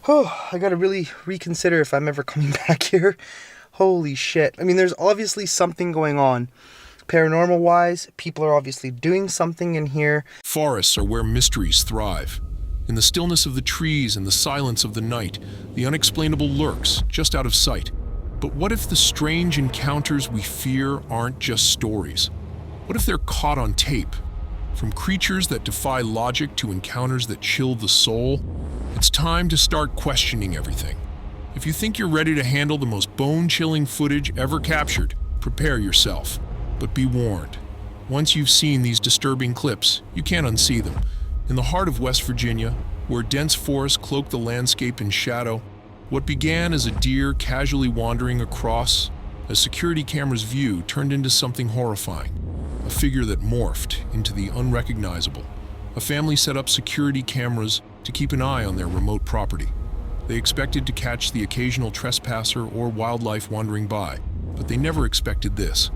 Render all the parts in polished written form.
Oh, I gotta really reconsider if I'm ever coming back here. Holy shit. I mean, there's obviously something going on. Paranormal wise, people are obviously doing something in here. Forests are where mysteries thrive. In the stillness of the trees and the silence of the night, the unexplainable lurks, just out of sight. But what if the strange encounters we fear aren't just stories? What if they're caught on tape? From creatures that defy logic to encounters that chill the soul, it's time to start questioning everything. If you think you're ready to handle the most bone-chilling footage ever captured, prepare yourself. But be warned, once you've seen these disturbing clips, you can't unsee them. In the heart of West Virginia, where dense forests cloak the landscape in shadow, what began as a deer casually wandering across a security camera's view turned into something horrifying. A figure that morphed into the unrecognizable. A family set up security cameras to keep an eye on their remote property. They expected to catch the occasional trespasser or wildlife wandering by, but they never expected this.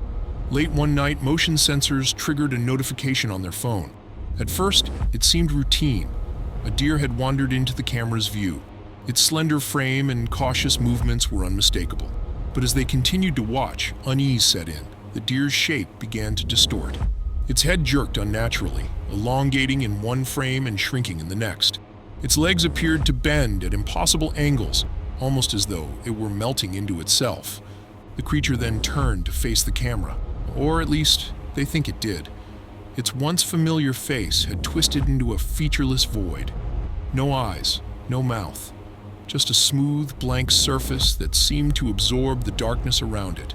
Late one night, motion sensors triggered a notification on their phone. At first, it seemed routine. A deer had wandered into the camera's view. Its slender frame and cautious movements were unmistakable. But as they continued to watch, unease set in. The deer's shape began to distort. Its head jerked unnaturally, elongating in one frame and shrinking in the next. Its legs appeared to bend at impossible angles, almost as though it were melting into itself. The creature then turned to face the camera, or at least they think it did. Its once familiar face had twisted into a featureless void. No eyes, no mouth, just a smooth, blank surface that seemed to absorb the darkness around it.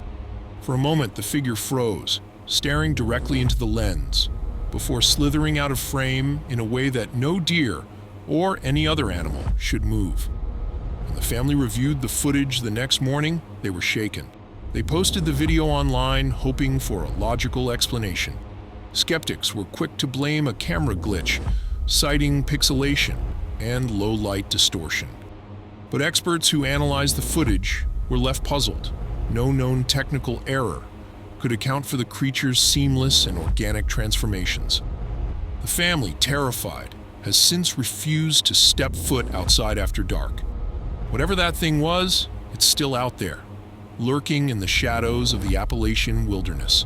For a moment, the figure froze, staring directly into the lens, before slithering out of frame in a way that no deer or any other animal should move. When the family reviewed the footage the next morning, they were shaken. They posted the video online, hoping for a logical explanation. Skeptics were quick to blame a camera glitch, citing pixelation and low-light distortion. But experts who analyzed the footage were left puzzled. No known technical error could account for the creature's seamless and organic transformations. The family, terrified, has since refused to step foot outside after dark. Whatever that thing was, it's still out there, lurking in the shadows of the Appalachian wilderness.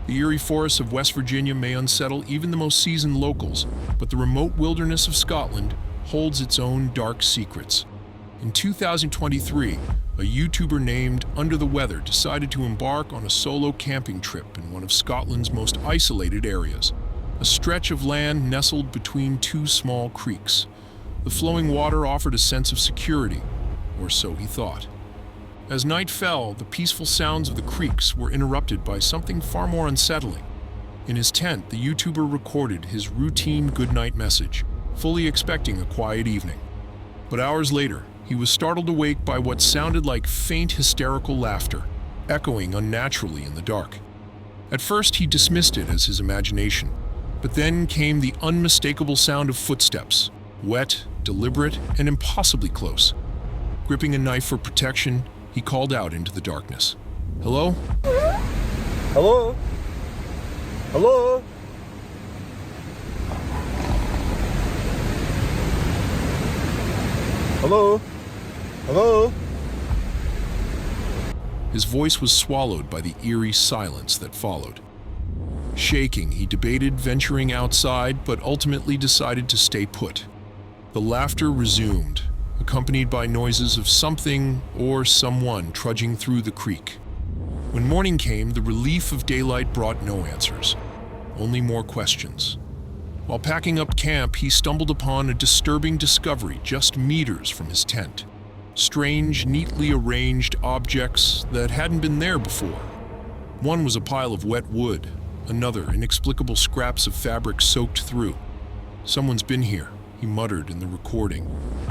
The eerie forests of West Virginia may unsettle even the most seasoned locals, but the remote wilderness of Scotland holds its own dark secrets. In 2023, a YouTuber named Under the Weather decided to embark on a solo camping trip in one of Scotland's most isolated areas, a stretch of land nestled between two small creeks. The flowing water offered a sense of security, or so he thought. As night fell, the peaceful sounds of the creeks were interrupted by something far more unsettling. In his tent, the YouTuber recorded his routine goodnight message, fully expecting a quiet evening. But hours later, he was startled awake by what sounded like faint hysterical laughter, echoing unnaturally in the dark. At first, he dismissed it as his imagination, but then came the unmistakable sound of footsteps, wet, deliberate, and impossibly close. Gripping a knife for protection, he called out into the darkness. "Hello? Hello? Hello? Hello? Hello?" His voice was swallowed by the eerie silence that followed. Shaking, he debated venturing outside, but ultimately decided to stay put. The laughter resumed, accompanied by noises of something or someone trudging through the creek. When morning came, the relief of daylight brought no answers, only more questions. While packing up camp, he stumbled upon a disturbing discovery just meters from his tent. Strange, neatly arranged objects that hadn't been there before. One was a pile of wet wood, another inexplicable scraps of fabric soaked through. "Someone's been here," he muttered in the recording,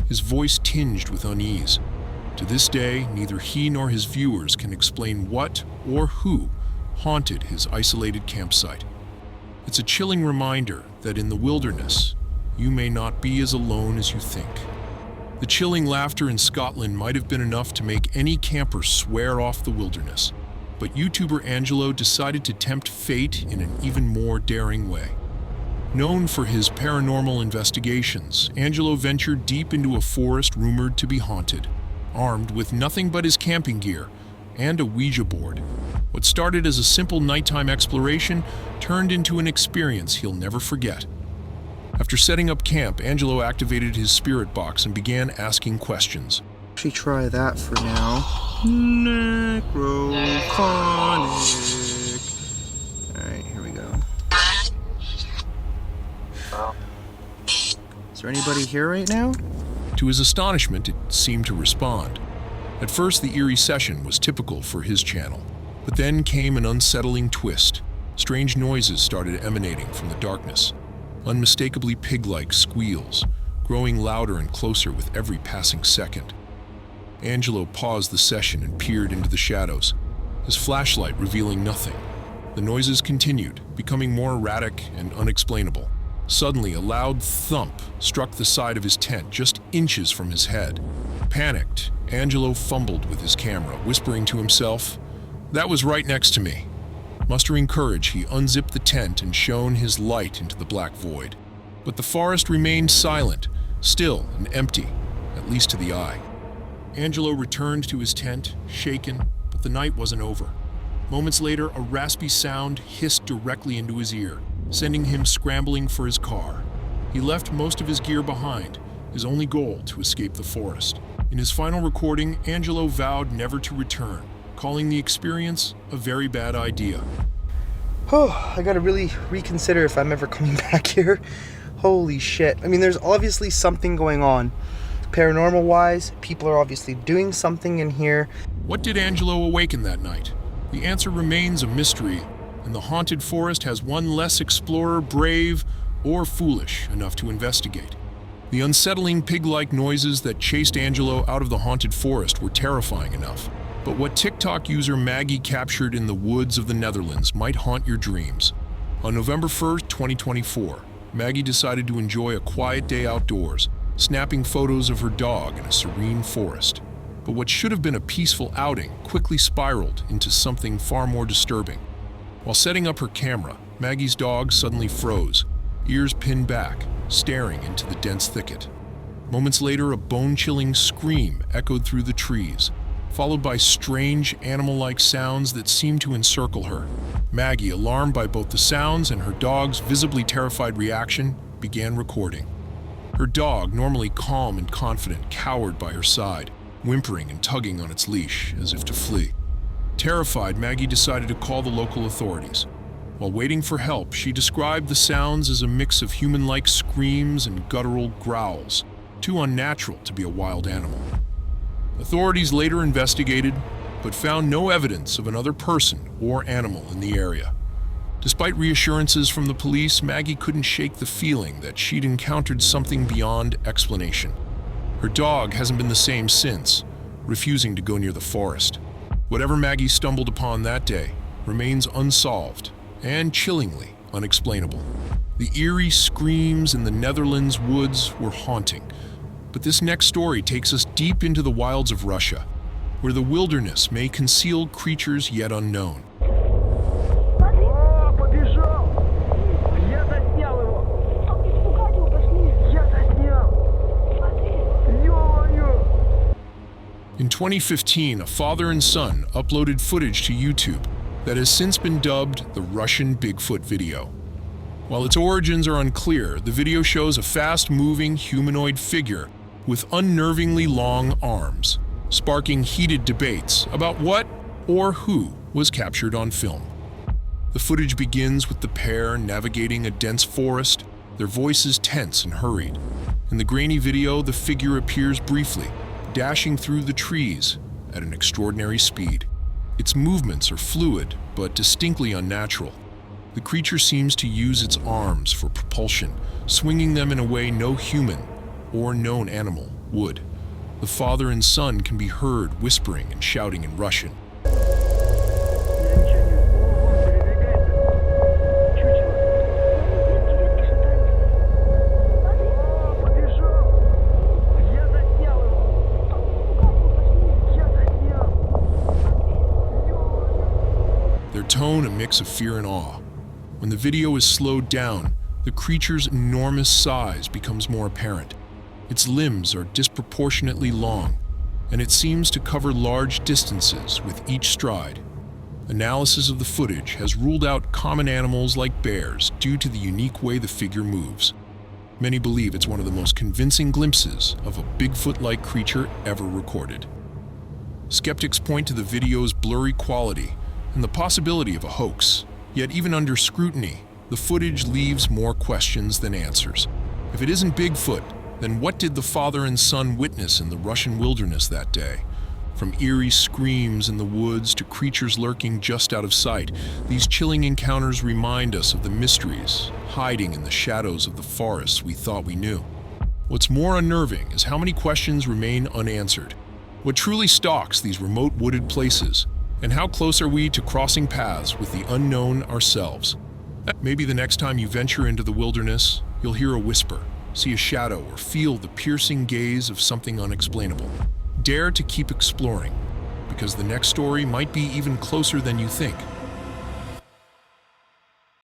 his voice tinged with unease. To this day, neither he nor his viewers can explain what or who haunted his isolated campsite. It's a chilling reminder that in the wilderness, you may not be as alone as you think. The chilling laughter in Scotland might have been enough to make any camper swear off the wilderness, but YouTuber Angelo decided to tempt fate in an even more daring way. Known for his paranormal investigations, Angelo ventured deep into a forest rumored to be haunted, armed with nothing but his camping gear and a Ouija board. What started as a simple nighttime exploration turned into an experience he'll never forget. After setting up camp, Angelo activated his spirit box and began asking questions. Actually try that for now. Necrophonic. Alright, here we go. Is there anybody here right now? To his astonishment, it seemed to respond. At first, the eerie session was typical for his channel, but then came an unsettling twist. Strange noises started emanating from the darkness, unmistakably pig-like squeals, growing louder and closer with every passing second. Angelo paused the session and peered into the shadows, his flashlight revealing nothing. The noises continued, becoming more erratic and unexplainable. Suddenly, a loud thump struck the side of his tent just inches from his head. Panicked, Angelo fumbled with his camera, whispering to himself, "That was right next to me." Mustering courage, he unzipped the tent and shone his light into the black void. But the forest remained silent, still and empty, at least to the eye. Angelo returned to his tent, shaken, but the night wasn't over. Moments later, a raspy sound hissed directly into his ear, sending him scrambling for his car. He left most of his gear behind, his only goal to escape the forest. In his final recording, Angelo vowed never to return, calling the experience a very bad idea. Oh, I gotta really reconsider if I'm ever coming back here. Holy shit. I mean, there's obviously something going on. Paranormal-wise, people are obviously doing something in here. What did Angelo awaken that night? The answer remains a mystery, and the haunted forest has one less explorer brave or foolish enough to investigate. The unsettling pig-like noises that chased Angelo out of the haunted forest were terrifying enough. But what TikTok user Maggie captured in the woods of the Netherlands might haunt your dreams. On November 1st, 2024, Maggie decided to enjoy a quiet day outdoors, snapping photos of her dog in a serene forest. But what should have been a peaceful outing quickly spiraled into something far more disturbing. While setting up her camera, Maggie's dog suddenly froze, ears pinned back, staring into the dense thicket. Moments later, a bone-chilling scream echoed through the trees, followed by strange animal-like sounds that seemed to encircle her. Maggie, alarmed by both the sounds and her dog's visibly terrified reaction, began recording. Her dog, normally calm and confident, cowered by her side, whimpering and tugging on its leash as if to flee. Terrified, Maggie decided to call the local authorities. While waiting for help, she described the sounds as a mix of human-like screams and guttural growls, too unnatural to be a wild animal. Authorities later investigated, but found no evidence of another person or animal in the area. Despite reassurances from the police, Maggie couldn't shake the feeling that she'd encountered something beyond explanation. Her dog hasn't been the same since, refusing to go near the forest. Whatever Maggie stumbled upon that day remains unsolved and chillingly unexplainable. The eerie screams in the Netherlands woods were haunting, but this next story takes us deep into the wilds of Russia, where the wilderness may conceal creatures yet unknown. In 2015, a father and son uploaded footage to YouTube that has since been dubbed the Russian Bigfoot video. While its origins are unclear, the video shows a fast-moving humanoid figure with unnervingly long arms, sparking heated debates about what or who was captured on film. The footage begins with the pair navigating a dense forest, their voices tense and hurried. In the grainy video, the figure appears briefly, dashing through the trees at an extraordinary speed. Its movements are fluid, but distinctly unnatural. The creature seems to use its arms for propulsion, swinging them in a way no human or known animal would. The father and son can be heard whispering and shouting in Russian. Their tone a mix of fear and awe. When the video is slowed down, the creature's enormous size becomes more apparent. Its limbs are disproportionately long, and it seems to cover large distances with each stride. Analysis of the footage has ruled out common animals like bears due to the unique way the figure moves. Many believe it's one of the most convincing glimpses of a Bigfoot-like creature ever recorded. Skeptics point to the video's blurry quality and the possibility of a hoax. Yet even under scrutiny, the footage leaves more questions than answers. If it isn't Bigfoot, then what did the father and son witness in the Russian wilderness that day? From eerie screams in the woods to creatures lurking just out of sight, these chilling encounters remind us of the mysteries hiding in the shadows of the forests we thought we knew. What's more unnerving is how many questions remain unanswered. What truly stalks these remote wooded places? And how close are we to crossing paths with the unknown ourselves? Maybe the next time you venture into the wilderness, you'll hear a whisper, see a shadow, or feel the piercing gaze of something unexplainable. Dare to keep exploring, because the next story might be even closer than you think.